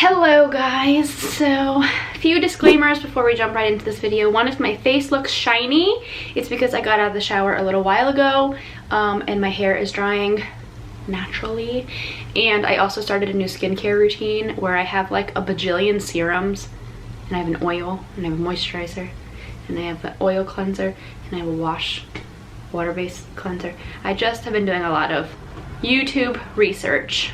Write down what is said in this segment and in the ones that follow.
Hello guys, so a few disclaimers before we jump right into this video. One is my face looks shiny. It's because I got out of the shower a little while ago and my hair is drying naturally. And I also started a new skincare routine where I have like a bajillion serums, and I have an oil, and I have a moisturizer, and I have an oil cleanser, and I have a wash water-based cleanser. I just have been doing a lot of YouTube research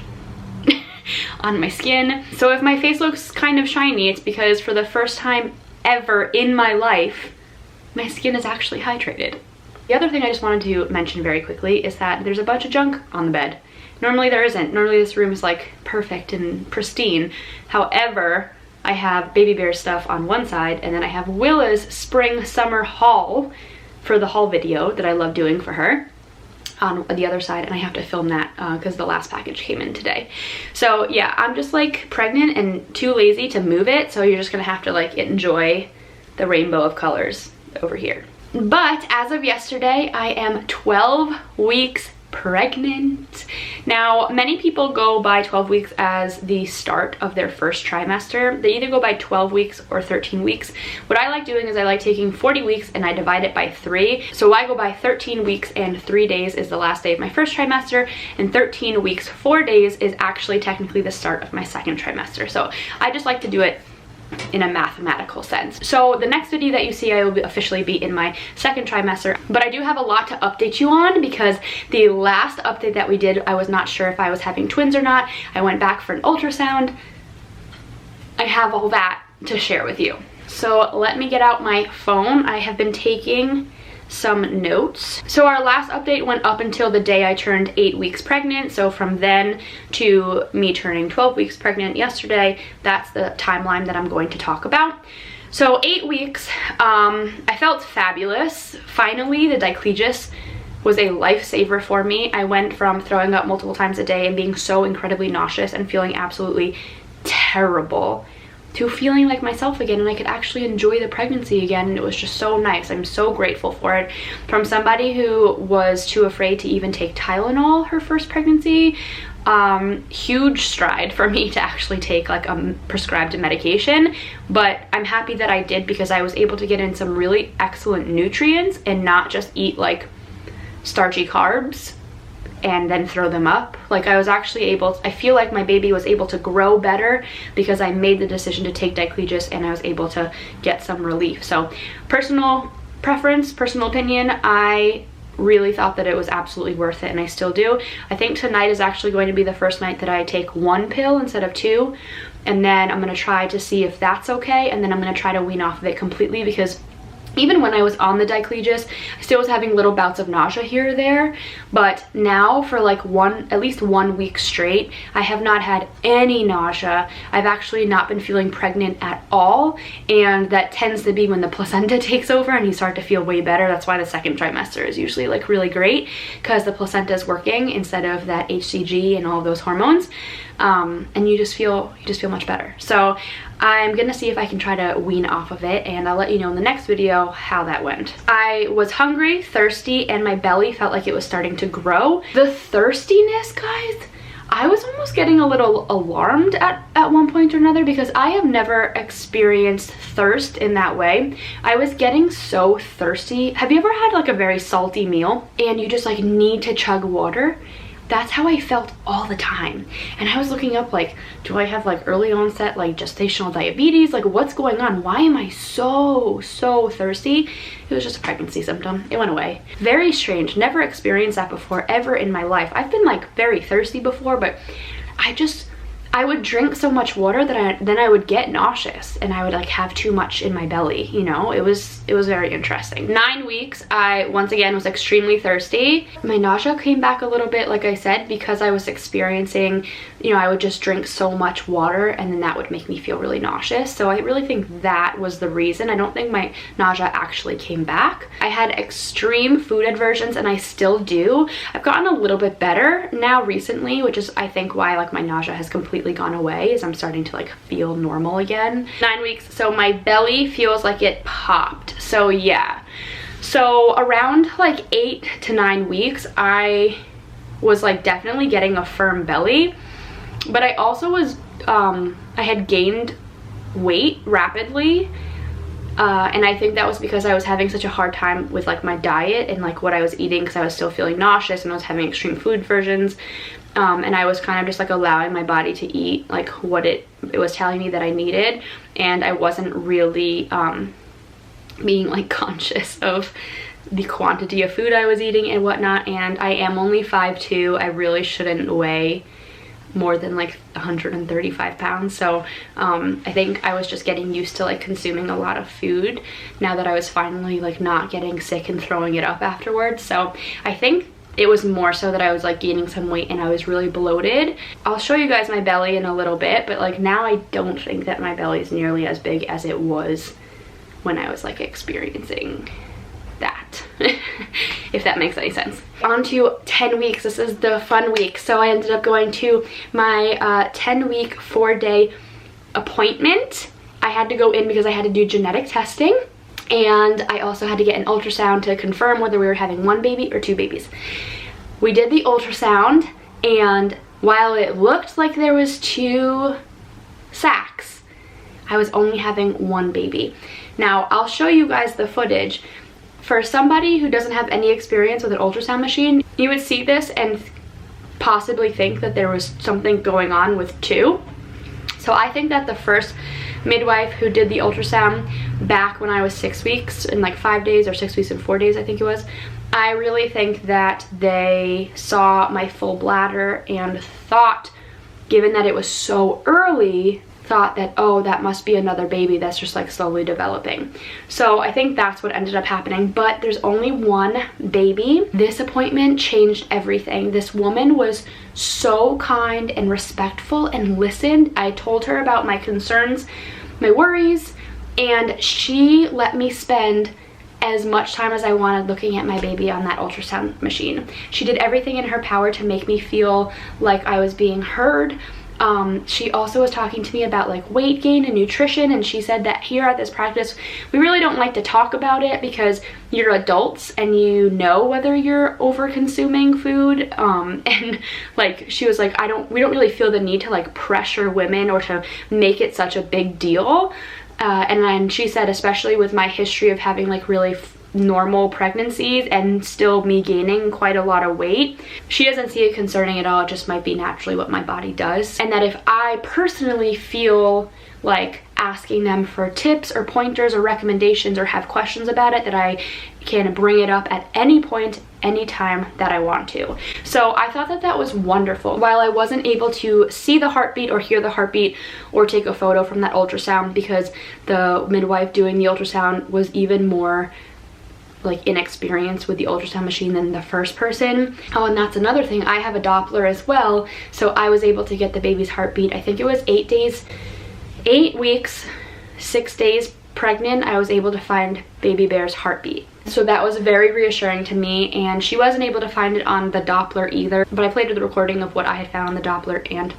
on my skin. So if my face looks kind of shiny, it's because for the first time ever in my life, my skin is actually hydrated. The other thing I just wanted to mention very quickly is that there's a bunch of junk on the bed. Normally there isn't. Normally this room is like perfect and pristine. However, I have baby bear stuff on one side, and then I have Willa's spring summer haul for the haul video that I love doing for her on the other side, and I have to film that because the last package came in today. So yeah, I'm just like pregnant and too lazy to move it, so you're just gonna have to like enjoy the rainbow of colors over here. But as of yesterday, I am 12 weeks pregnant. Now, many people go by 12 weeks as the start of their first trimester. They either go by 12 weeks or 13 weeks. What I like doing is I like taking 40 weeks and I divide it by 3. So I go by 13 weeks and 3 days is the last day of my first trimester, and 13 weeks 4 days is actually technically the start of my second trimester. So I just like to do it in a mathematical sense. So the next video that you see, I will officially be in my second trimester, but I do have a lot to update you on because the last update that we did, I was not sure if I was having twins or not. I went back for an ultrasound. I have all that to share with you. So let me get out my phone. I have been taking some notes. So our last update went up until the day I turned 8 weeks pregnant. So from then to me turning 12 weeks pregnant yesterday, that's the timeline that I'm going to talk about. So 8 weeks, I felt fabulous. Finally, the diclegis was a lifesaver for me. I went from throwing up multiple times a day and being so incredibly nauseous and feeling absolutely terrible to feeling like myself again, and I could actually enjoy the pregnancy again, and it was just so nice. I'm so grateful for it. From somebody who was too afraid to even take Tylenol her first pregnancy, huge stride for me to actually take like a prescribed medication, but I'm happy that I did because I was able to get in some really excellent nutrients and not just eat like starchy carbs and then throw them up. Like I was actually able, I feel like my baby was able to grow better because I made the decision to take diclegis and I was able to get some relief. So personal preference, personal opinion, I really thought that it was absolutely worth it, and I still do. I think tonight is actually going to be the first night that I take 1 pill instead of 2, and then I'm going to try to see if that's okay, and then I'm going to try to wean off of it completely because even when I was on the diclegis, I still was having little bouts of nausea here or there, but now for like at least 1 week straight, I have not had any nausea. I've actually not been feeling pregnant at all, and that tends to be when the placenta takes over and you start to feel way better. That's why the second trimester is usually like really great, because the placenta is working instead of that HCG and all of those hormones, and you just feel much better. So I'm gonna see if I can try to wean off of it, and I'll let you know in the next video how that went. I was hungry, thirsty, and my belly felt like it was starting to grow. The thirstiness, guys, I was almost getting a little alarmed at one point or another because I have never experienced thirst in that way. I was getting so thirsty. Have you ever had like a very salty meal and you just like need to chug water? That's how I felt all the time. And I was looking up like, do I have like early onset like gestational diabetes? Like what's going on? Why am I so thirsty? It was just a pregnancy symptom. It went away. Very strange. Never experienced that before ever in my life. I've been like very thirsty before, but I would drink so much water that then I would get nauseous and I would like have too much in my belly, you know? It was very interesting. 9 weeks, I once again was extremely thirsty. My nausea came back a little bit, like I said, because I was experiencing, you know, I would just drink so much water and then that would make me feel really nauseous. So I really think that was the reason. I don't think my nausea actually came back. I had extreme food aversions and I still do. I've gotten a little bit better now recently, which is I think why like my nausea has completely gone away, is I'm starting to like feel normal again. 9 weeks, so my belly feels like it popped. So yeah, so around like 8 to 9 weeks, I was like definitely getting a firm belly, but I also was I had gained weight rapidly. And I think that was because I was having such a hard time with like my diet and like what I was eating, because I was still feeling nauseous and I was having extreme food versions. And I was kind of just like allowing my body to eat like what it was telling me that I needed. And I wasn't really being like conscious of the quantity of food I was eating and whatnot. And I am only 5'2". I really shouldn't weigh more than like 135 pounds. So I think I was just getting used to like consuming a lot of food now that I was finally like not getting sick and throwing it up afterwards. So I think it was more so that I was like gaining some weight and I was really bloated. I'll show you guys my belly in a little bit, but like now I don't think that my belly is nearly as big as it was when I was like experiencing that, if that makes any sense. On to 10 weeks. This is the fun week. So I ended up going to my 10-week 4-day appointment. I had to go in because I had to do genetic testing, and I also had to get an ultrasound to confirm whether we were having 1 baby or 2 babies. We did the ultrasound, and while it looked like there was 2 sacs, I was only having 1 baby. Now I'll show you guys the footage. For somebody who doesn't have any experience with an ultrasound machine, you would see this and possibly think that there was something going on with 2. So I think that the first midwife who did the ultrasound back when I was 6 weeks in like 5 days, or 6 weeks and 4 days I think it was, I really think that they saw my full bladder and thought, given that it was so early, thought that, oh, that must be another baby that's just like slowly developing. So I think that's what ended up happening, but there's only 1 baby. This appointment changed everything. This woman was so kind and respectful and listened. I told her about my concerns, my worries, and she let me spend as much time as I wanted looking at my baby on that ultrasound machine. She did everything in her power to make me feel like I was being heard. She also was talking to me about like weight gain and nutrition, and she said that here at this practice we really don't like to talk about it because you're adults and you know whether you're over consuming food, and like she was like, we don't really feel the need to like pressure women or to make it such a big deal. And then she said, especially with my history of having like really normal pregnancies and still me gaining quite a lot of weight, she doesn't see it concerning at all. It just might be naturally what my body does, and that if I personally feel like asking them for tips or pointers or recommendations or have questions about it, that I can bring it up at any point, anytime that I want to. So I thought that that was wonderful. While I wasn't able to see the heartbeat or hear the heartbeat or take a photo from that ultrasound because the midwife doing the ultrasound was even more like inexperienced with the ultrasound machine than the first person. Oh, and that's another thing, I have a Doppler as well, so I was able to get the baby's heartbeat. I think it was 8 weeks, 6 days pregnant, I was able to find baby bear's heartbeat. So that was very reassuring to me, and she wasn't able to find it on the Doppler either, but I played her the recording of what I had found on the Doppler, and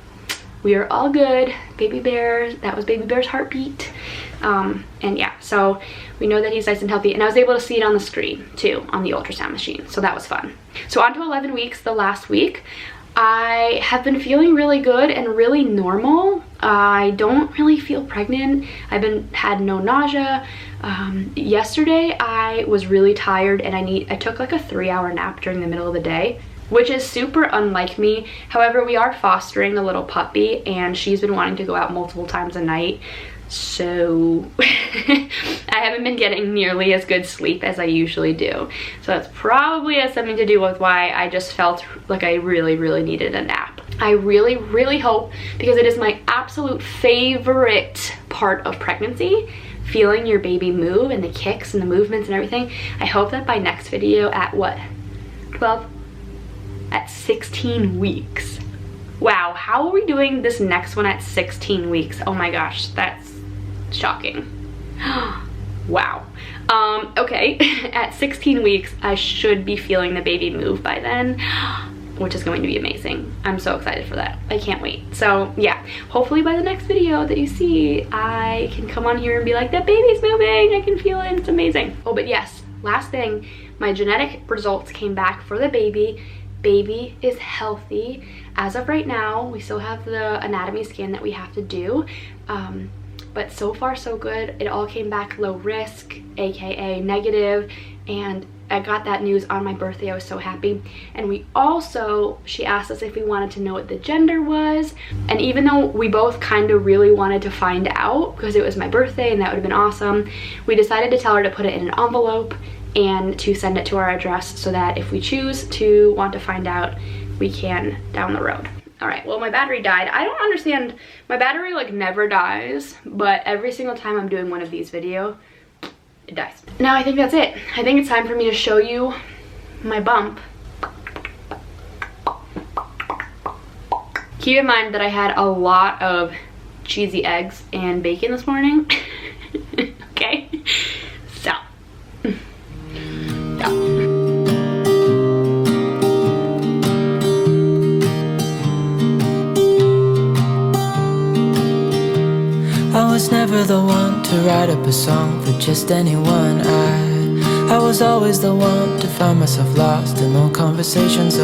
we are all good. Baby bear, that was baby bear's heartbeat. And yeah, so we know that he's nice and healthy, and I was able to see it on the screen too on the ultrasound machine, so that was fun. So on to 11 weeks, the last week. I have been feeling really good and really normal. I don't really feel pregnant. Had no nausea. Yesterday I was really tired and I took like a 3-hour nap during the middle of the day, which is super unlike me. However, we are fostering a little puppy and she's been wanting to go out multiple times a night. So I haven't been getting nearly as good sleep as I usually do. So that's probably has something to do with why I just felt like I really, really needed a nap. I really, really hope, because it is my absolute favorite part of pregnancy, feeling your baby move and the kicks and the movements and everything. I hope that by next video at what? 12? At 16 weeks. Wow, how are we doing this next one at 16 weeks? Oh my gosh, that's shocking. Wow. Okay, at 16 weeks, I should be feeling the baby move by then, which is going to be amazing. I'm so excited for that. I can't wait. So yeah, hopefully by the next video that you see, I can come on here and be like, that baby's moving, I can feel it, it's amazing. Oh, but yes, last thing, my genetic results came back for the baby, Baby is healthy. As of right now, we still have the anatomy scan that we have to do. But so far so good. It all came back low risk, aka negative, and I got that news on my birthday. I was so happy. And she asked us if we wanted to know what the gender was, and even though we both kind of really wanted to find out because it was my birthday and that would have been awesome, we decided to tell her to put it in an envelope and to send it to our address so that if we choose to want to find out, we can down the road. All right, well, my battery died. I don't understand. My battery like never dies, but every single time I'm doing one of these videos, it dies. Now I think that's it. I think it's time for me to show you my bump. Keep in mind that I had a lot of cheesy eggs and bacon this morning. Okay, so. I was never the one to write up a song for just anyone. I was always the one to find myself lost in long conversations.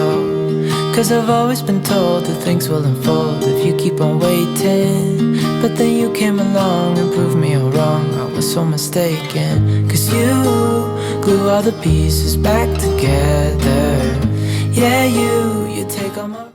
Cause I've always been told that things will unfold if you keep on waiting. But then you came along and proved me all wrong. I was so mistaken. Cause you glue all the pieces back together. Yeah, you take all my